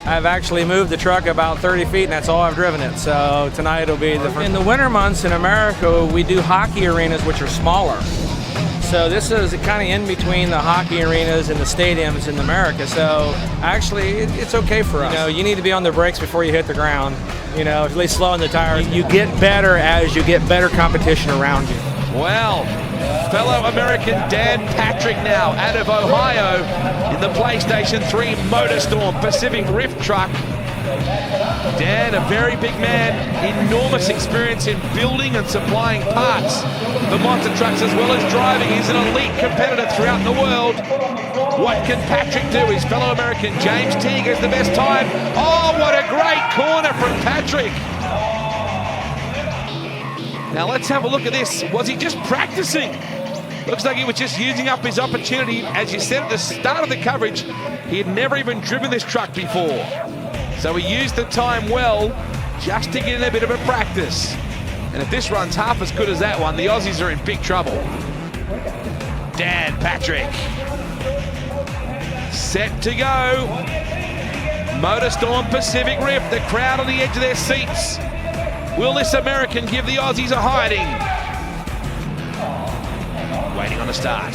I've actually moved the truck about 30 feet, and that's all I've driven it. So tonight it'll be the first. In the winter months in America, we do hockey arenas, which are smaller. So this is kind of in between the hockey arenas and the stadiums in America. So actually, it's okay for us. You know, you need to be on the brakes before you hit the ground. You know, at least slowing the tires. You get better as you get better competition around you. Well, fellow American Dan Patrick now out of Ohio in the PlayStation 3 MotorStorm Pacific Rift truck. Dan, a very big man, enormous experience in building and supplying parts for monster trucks as well as driving. He's an elite competitor throughout the world. What can Patrick do? His fellow American James Teague has the best time. Oh, what a great corner from Patrick. Now let's have a look at this. Was he just practicing? Looks like he was just using up his opportunity. As you said at the start of the coverage, he had never even driven this truck before. So he used the time well just to get in a bit of a practice. And if this runs half as good as that one, the Aussies are in big trouble. Dan Patrick. Set to go. MotorStorm Pacific Rift, the crowd on the edge of their seats. Will this American give the Aussies a hiding? Waiting on a start.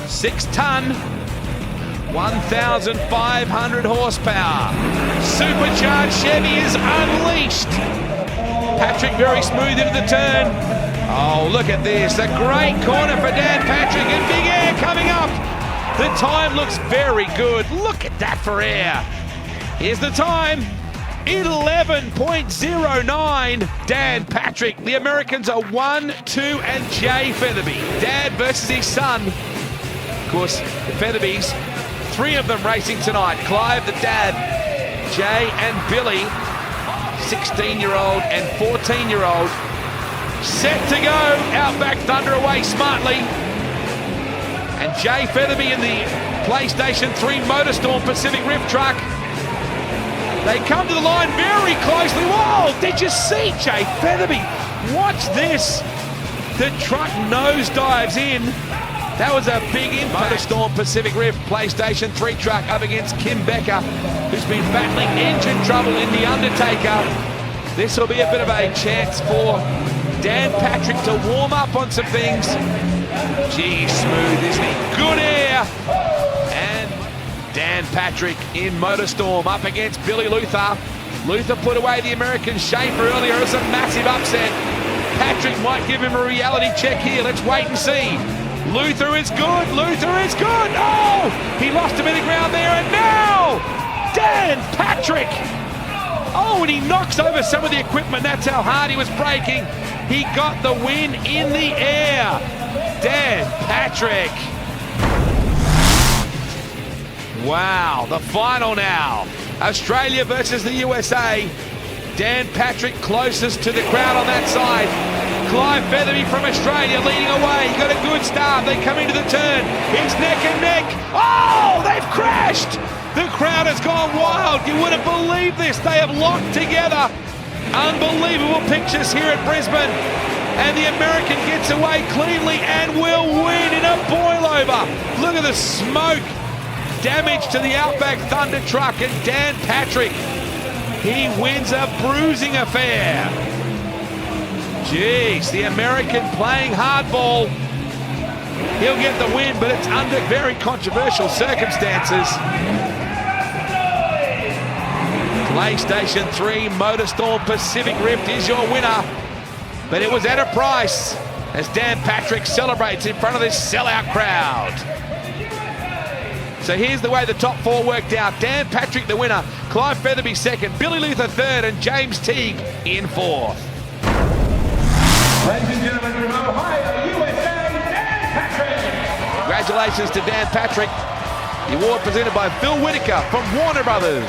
6-ton, 1,500 horsepower. Supercharged Chevy is unleashed. Patrick very smooth into the turn. Oh, look at this. A great corner for Dan Patrick and big air coming up. The time looks very good. Look at that for air. Here's the time. 11.09. Dan Patrick. The Americans are 1, 2, and Jay Featherby. Dad versus his son. Of course, the Featherbys, 3 of them racing tonight. Clive, the dad, Jay and Billy, 16-year-old and 14-year-old. Set to go. Outback Thunda away smartly. And Jay Featherby in the PlayStation 3 MotorStorm Pacific Rift truck. They come to the line very closely. Whoa, did you see Jay Featherby? Watch this. The truck nosedives in. That was a big impact. MotorStorm Pacific Rift PlayStation 3 truck up against Kim Becker, who's been battling engine trouble in the Undertaker. This will be a bit of a chance for Dan Patrick to warm up on some things. Gee, smooth, isn't he? Good air. And Dan Patrick in MotorStorm up against Billy Luther. Luther put away the American Schaefer earlier. It was a massive upset. Patrick might give him a reality check here. Let's wait and see. Luther is good. Luther is good. Oh, he lost a bit of ground there. And now, Dan Patrick. Oh, and he knocks over some of the equipment. That's how hard he was braking. He got the win in the air. Dan Patrick. Wow, the final now. Australia versus the USA. Dan Patrick closest to the crowd on that side. Clive Featherby from Australia leading away. He got a good start. They come into the turn. It's neck and neck. Oh, they've crashed. The crowd has gone wild. You wouldn't believe this. They have locked together. Unbelievable pictures here at Brisbane. And the American gets away cleanly and will win in a boil-over. Look at the smoke. Damage to the Outback Thunda truck, and Dan Patrick, he wins a bruising affair. Jeez, the American playing hardball. He'll get the win, but it's under very controversial circumstances. PlayStation 3 MotorStorm Pacific Rift is your winner, but it was at a price as Dan Patrick celebrates in front of this sellout crowd. So here's the way the top 4 worked out. Dan Patrick the winner, Clive Featherby second, Billy Luther third, and James Teague in 4th. Ladies and gentlemen from Ohio, USA, Dan Patrick. Congratulations to Dan Patrick. The award presented by Phil Whitaker from Warner Brothers.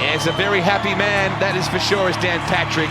Yeah, he's a very happy man, that is for sure, is Dan Patrick.